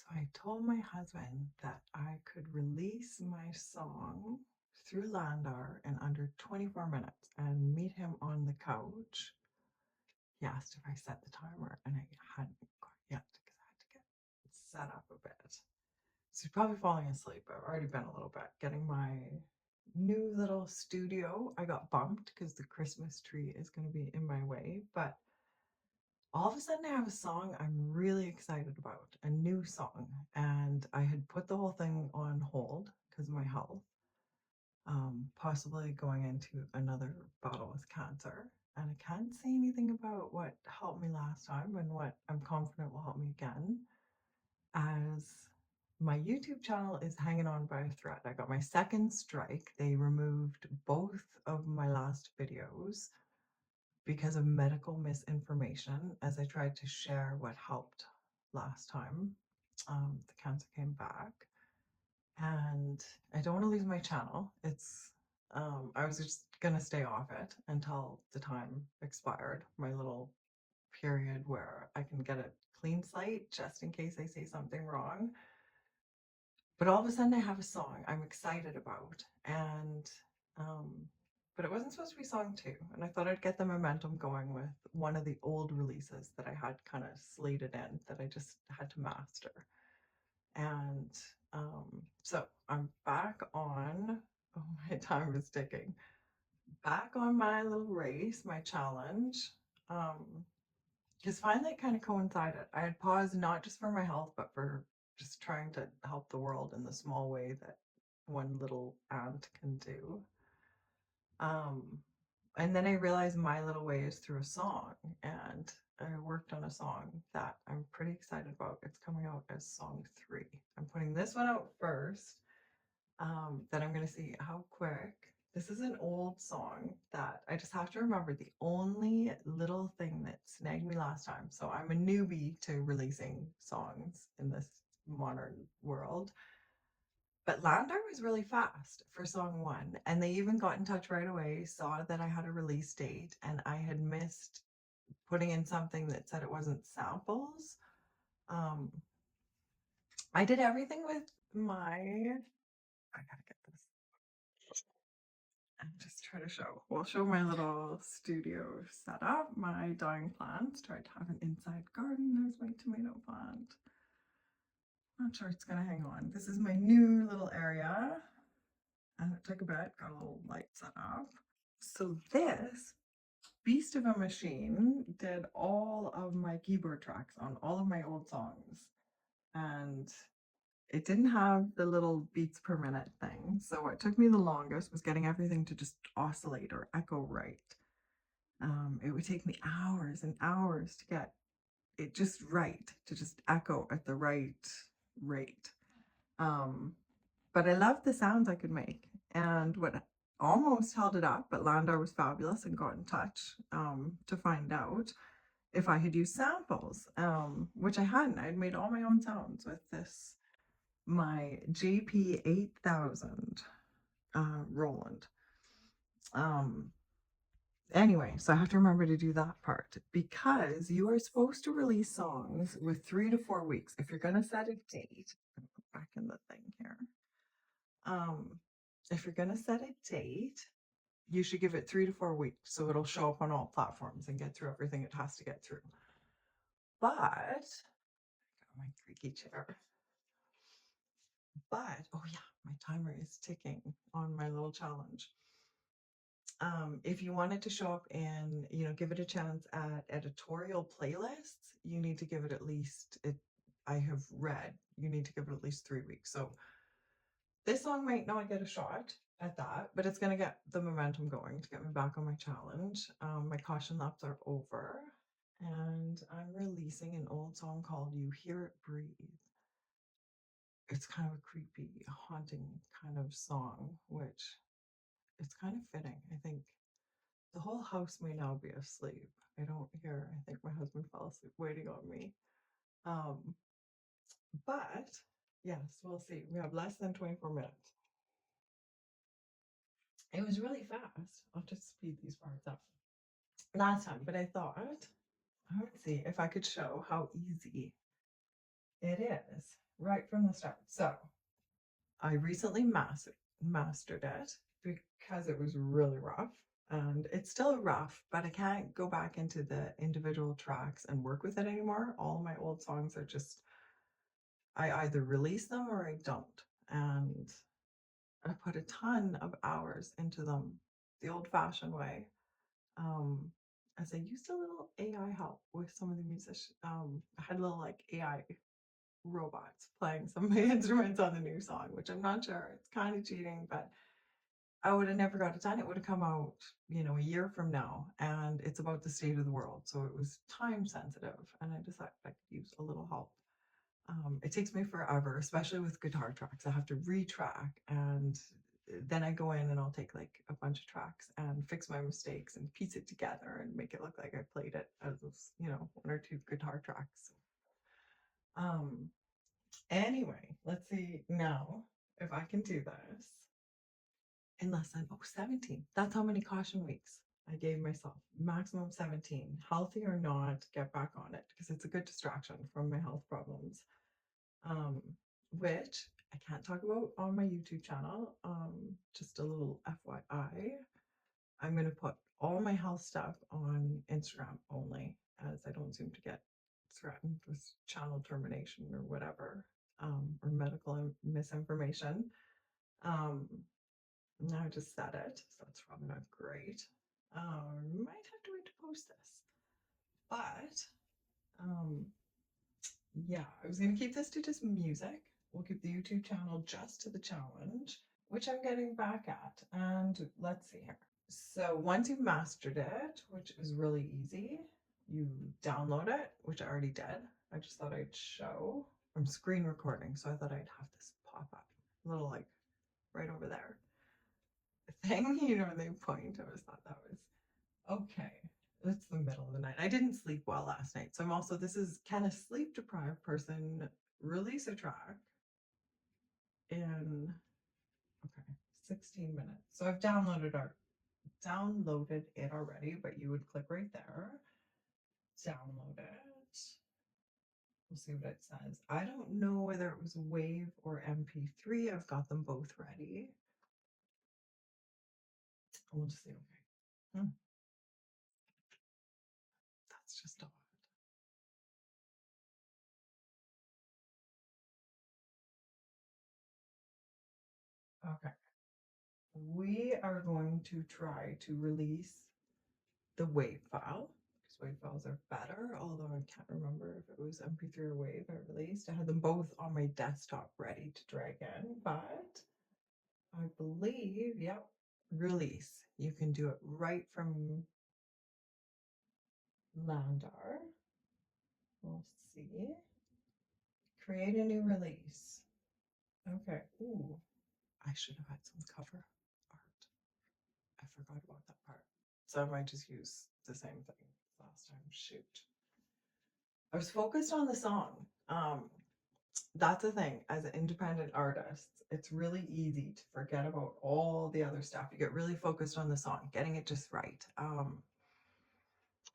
So I told my husband that I could release my song through Landr in under 24 minutes and meet him on the couch. He asked if I set the timer, and I hadn't quite yet because I had to get set up a bit. So he's probably falling asleep. I've already been a little bit getting my new little studio. I got bumped because the Christmas tree is going to be in my way, but all of a sudden I have a song I'm really excited about, a new song. And I had put the whole thing on hold because of my health, possibly going into another battle with cancer. And I can't say anything about what helped me last time and what I'm confident will help me again, as my YouTube channel is hanging on by a thread. I got my second strike. They removed both of my last videos because of medical misinformation, as I tried to share what helped last time. The cancer came back, and I don't want to lose my channel. I was just gonna stay off it until the time expired, my little period where I can get a clean slate just in case I say something wrong. But all of a sudden I have a song I'm excited about, and but it wasn't supposed to be song two, and I thought I'd get the momentum going with one of the old releases that I had kind of slated in that I just had to master. And so I'm back on, oh, my time is ticking, back on my little race, my challenge. Because finally it kind of coincided. I had paused not just for my health, but for just trying to help the world in the small way that one little ant can do. Um, and then I realized my little way is through a song, and I worked on a song that I'm pretty excited about. It's coming out as song 3. I'm putting this one out first, then I'm going to see how quick. This is an old song that I just have to remember the only little thing that snagged me last time. So I'm a newbie to releasing songs in this modern world. But Landr was really fast for song 1. And they even got in touch right away, saw that I had a release date, and I had missed putting in something that said it wasn't samples. I did everything with I gotta get this. And just try to show. We'll show my little studio setup, my dying plants. Tried to have an inside garden. There's my tomato plant. Not sure it's gonna hang on. This is my new little area. And it took a bit, got a little light set up. So this beast of a machine did all of my keyboard tracks on all of my old songs. And it didn't have the little beats per minute thing. So what took me the longest was getting everything to just oscillate or echo right. It would take me hours and hours to get it just right, to just echo at the right rate. But I loved the sounds I could make. And what almost held it up, but Landr was fabulous and got in touch to find out if I had used samples, which I hadn't. I'd made all my own sounds with this, my JP 8000 Roland. Anyway, so I have to remember to do that part, because you are supposed to release songs with 3 to 4 weeks. If you're going to set a date, back in the thing here. If you're going to set a date, you should give it 3 to 4 weeks so it'll show up on all platforms and get through everything it has to get through. But, I got my creaky chair. But, oh yeah, my timer is ticking on my little challenge. If you want it to show up and, give it a chance at editorial playlists, you need to give it at least, I have read, you need to give it at least 3 weeks. So this song might not get a shot at that, but it's going to get the momentum going to get me back on my challenge. My caution laps are over, and I'm releasing an old song called You Hear It Breathe. It's kind of a creepy, haunting kind of song, which it's kind of fitting. I think the whole house may now be asleep. I think my husband fell asleep waiting on me. But yes, we'll see. We have less than 24 minutes. It was really fast. I'll just speed these parts up last time, but I thought I would see if I could show how easy it is right from the start. So I recently mastered it because it was really rough. And it's still rough, but I can't go back into the individual tracks and work with it anymore. All my old songs are just, I either release them or I don't. And I put a ton of hours into them the old fashioned way. Um, as I used a little AI help with some of the musicians. I had a little like AI robots playing some of my instruments on the new song, which I'm not sure. It's kind of cheating, but I would have never got it done. It would have come out, a year from now, and it's about the state of the world. So it was time sensitive, and I decided I could use a little help. It takes me forever, especially with guitar tracks. I have to retrack, and then I go in and I'll take like a bunch of tracks and fix my mistakes and piece it together and make it look like I played it as one or two guitar tracks. Um, Anyway, let's see now if I can do this in less than 17. That's how many caution weeks I gave myself. Maximum 17. Healthy or not, get back on it because it's a good distraction from my health problems. Um, which I can't talk about on my YouTube channel. Just a little FYI. I'm going to put all my health stuff on Instagram only, as I don't seem to get threatened with channel termination or whatever, or medical misinformation. Now I just said it, so that's probably not great. Might have to wait to post this, but yeah, I was going to keep this to just music. We'll keep the YouTube channel just to the challenge, which I'm getting back at. And let's see here. So once you've mastered it, which is really easy, you download it, which I already did. I just thought I'd show. I'm screen recording, so I thought I'd have this pop up, a little like right over there thing, they point. I always thought that was okay. It's the middle of the night. I didn't sleep well last night. So I'm also, this is, can a sleep deprived person release a track in, okay, 16 minutes. So I've downloaded it already, but you would click right there, download it. We'll see what it says. I don't know whether it was WAV or MP3. I've got them both ready. We'll just see. Okay. That's just odd. Okay. We are going to try to release the WAV file because WAV files are better, although I can't remember if it was MP3 or WAV I released. I had them both on my desktop ready to drag in, but I believe, yep, release. You can do it right from Landr. We'll see. Create a new release. Okay. Ooh, I should have had some cover art. I forgot about that part. So I might just use the same thing as last time. Shoot. I was focused on the song. That's the thing. As an independent artist, it's really easy to forget about all the other stuff. You get really focused on the song, getting it just right.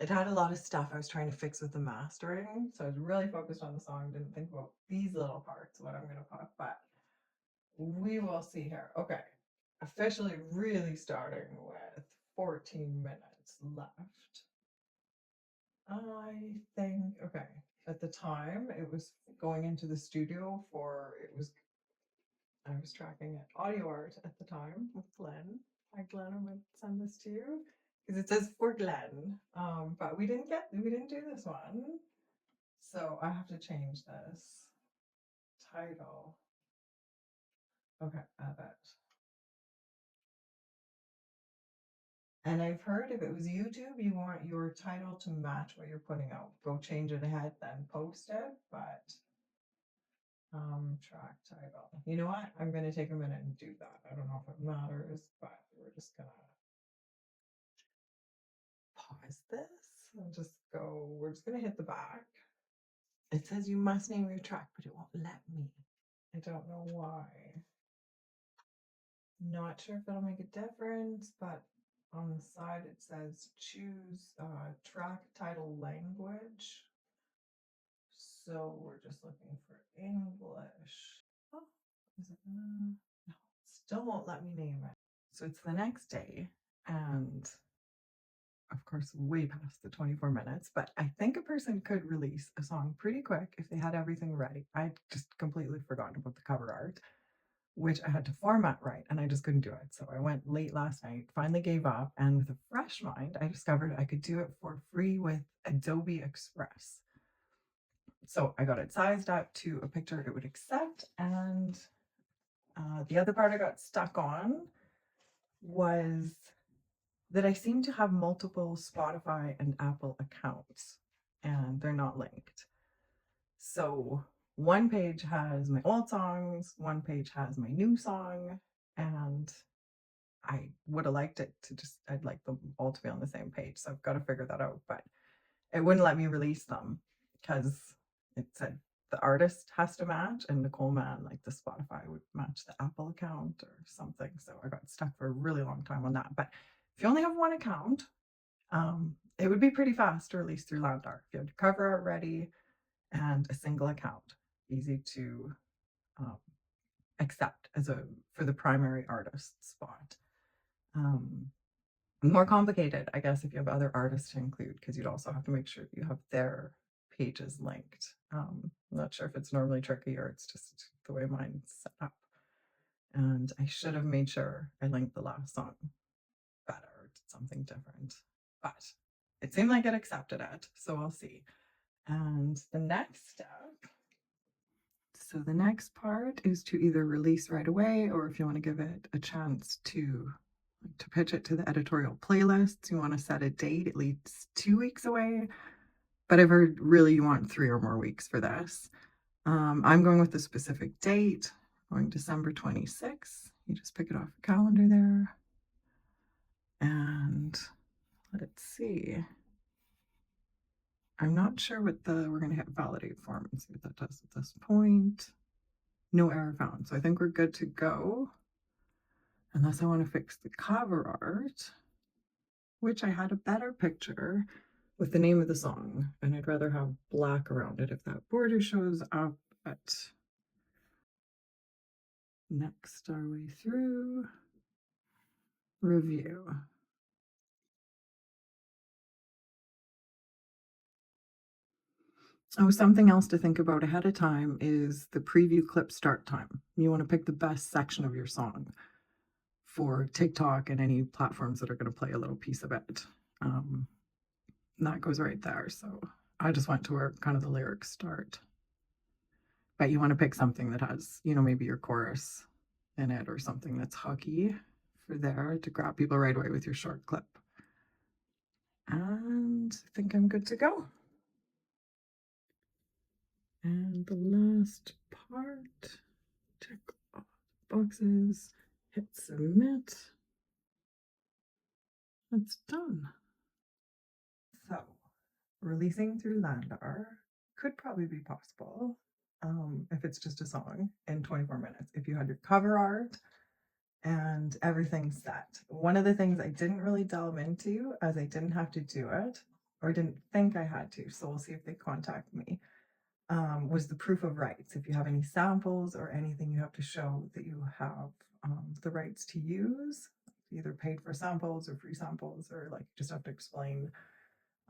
It had a lot of stuff I was trying to fix with the mastering, so I was really focused on the song. Didn't think about these little parts, what I'm going to put, but we will see here. Okay, officially really starting with 14 minutes left. I think, okay, at the time it was going into the studio I was tracking it, audio art at the time with Glenn. Hi Glenn, I'm going to send this to you because it says for Glenn, but we didn't do this one. So I have to change this title. Okay, edit. And I've heard if it was YouTube, you want your title to match what you're putting out. Go change it ahead, then post it. But track title. You know what? I'm gonna take a minute and do that. I don't know if it matters, but we're just gonna pause this and just go. We're just gonna hit the back. It says you must name your track, but it won't let me. I don't know why. Not sure if it'll make a difference, but on the side it says choose track title language. So we're just looking for English. still won't let me name it. So it's the next day, and of course, way past the 24 minutes, but I think a person could release a song pretty quick if they had everything ready. I just completely forgotten about the cover art, which I had to format right, and I just couldn't do it. So I went late last night, finally gave up, and with a fresh mind, I discovered I could do it for free with Adobe Express. So I got it sized up to a picture it would accept, and the other part I got stuck on was that I seem to have multiple Spotify and Apple accounts, and they're not linked. So one page has my old songs, one page has my new song, and I would have liked it to just, I'd like them all to be on the same page. So I've got to figure that out, but it wouldn't let me release them because it said the artist has to match, and Nicole Mann, like the Spotify would match the Apple account or something. So I got stuck for a really long time on that. But if you only have one account, it would be pretty fast to release through Landr. If you had your cover art ready and a single account, easy to um, accept as a for the primary artist spot. More complicated, I guess, if you have other artists to include, because you'd also have to make sure you have their pages linked. I'm not sure if it's normally tricky or it's just the way mine's set up. And I should have made sure I linked the last song better or did something different. But it seemed like it accepted it, so we'll see. And the next step, so the next part is to either release right away, or if you want to give it a chance to pitch it to the editorial playlists, you want to set a date at least 2 weeks away. But I've heard really you want 3 or more weeks for this. I'm going with a specific date, going December 26th. You just pick it off your calendar there. And let's see. I'm not sure what we're going to hit validate form and see what that does at this point. No error found. So I think we're good to go. Unless I want to fix the cover art, which I had a better picture with the name of the song, and I'd rather have black around it if that border shows up. But next our way through, review. Oh, something else to think about ahead of time is the preview clip start time. You want to pick the best section of your song for TikTok and any platforms that are going to play a little piece of it. That goes right there. So I just went to where kind of the lyrics start. But you want to pick something that has, maybe your chorus in it or something that's hooky for there to grab people right away with your short clip. And I think I'm good to go. And the last part, check all the boxes, hit submit. That's done. So releasing through Landr could probably be possible if it's just a song in 24 minutes. If you had your cover art and everything set. One of the things I didn't really delve into, as I didn't have to do it, or didn't think I had to, so we'll see if they contact me, was the proof of rights. If you have any samples or anything you have to show that you have the rights to use, either paid for samples or free samples, or like just have to explain.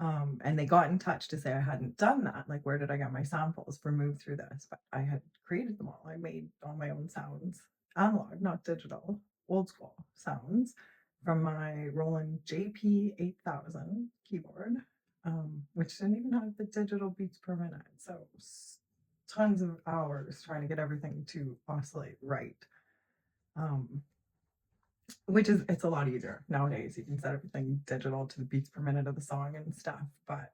And they got in touch to say I hadn't done that. Like, where did I get my samples for Move Through This? But I had created them all. I made all my own sounds, analog, not digital, old school sounds from my Roland JP8000 keyboard, which didn't even have the digital beats per minute. So tons of hours trying to get everything to oscillate right. Which is, it's a lot easier nowadays. You can set everything digital to the beats per minute of the song and stuff. But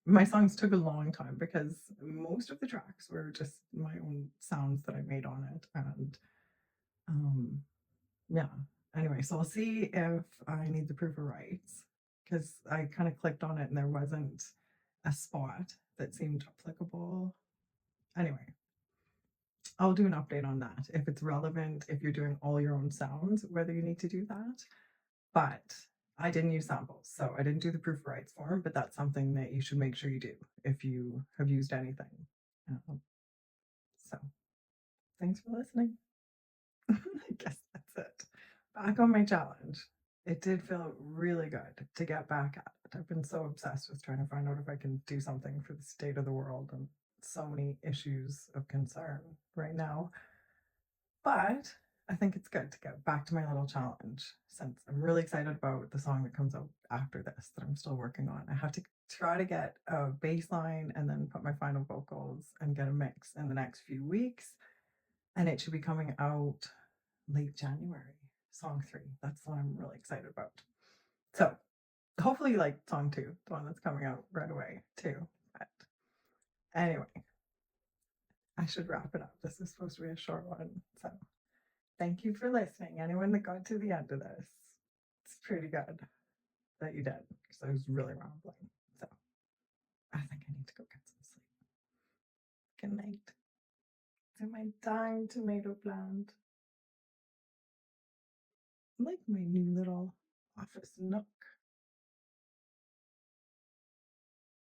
my songs took a long time because most of the tracks were just my own sounds that I made on it. And yeah, anyway, so we'll see if I need the proof of rights, because I kind of clicked on it and there wasn't a spot that seemed applicable. Anyway, I'll do an update on that if it's relevant, if you're doing all your own sounds, whether you need to do that. But I didn't use samples, so I didn't do the proof of rights form, but that's something that you should make sure you do if you have used anything. So thanks for listening. I guess that's it. Back on my challenge. It did feel really good to get back at it. I've been so obsessed with trying to find out if I can do something for the state of the world and so many issues of concern right now. But I think it's good to get back to my little challenge since I'm really excited about the song that comes out after this that I'm still working on. I have to try to get a bass line and then put my final vocals and get a mix in the next few weeks. And it should be coming out late January, song 3. That's the one I'm really excited about. So hopefully you like song 2, the one that's coming out right away too. But anyway, I should wrap it up. This is supposed to be a short one. So thank you for listening. Anyone that got to the end of this, it's pretty good that you did because I was really rambling. So I think I need to go get some sleep. Good night to my dying tomato plant. I like my new little office nook.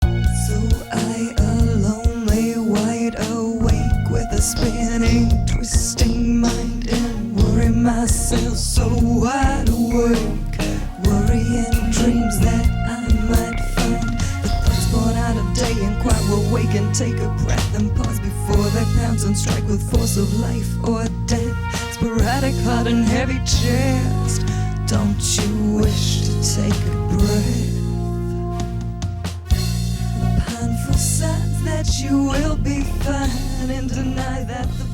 So I alone lay wide awake with a spinning, twisting mind and worry myself so wide awake, worrying dreams that I might find. The thoughts born out of day and quite awake and take a breath and pause before they pounce and strike with force of life or death. Sporadic heart and heavy chest. Don't you wish to take a breath? Signs that you will be fine and deny that the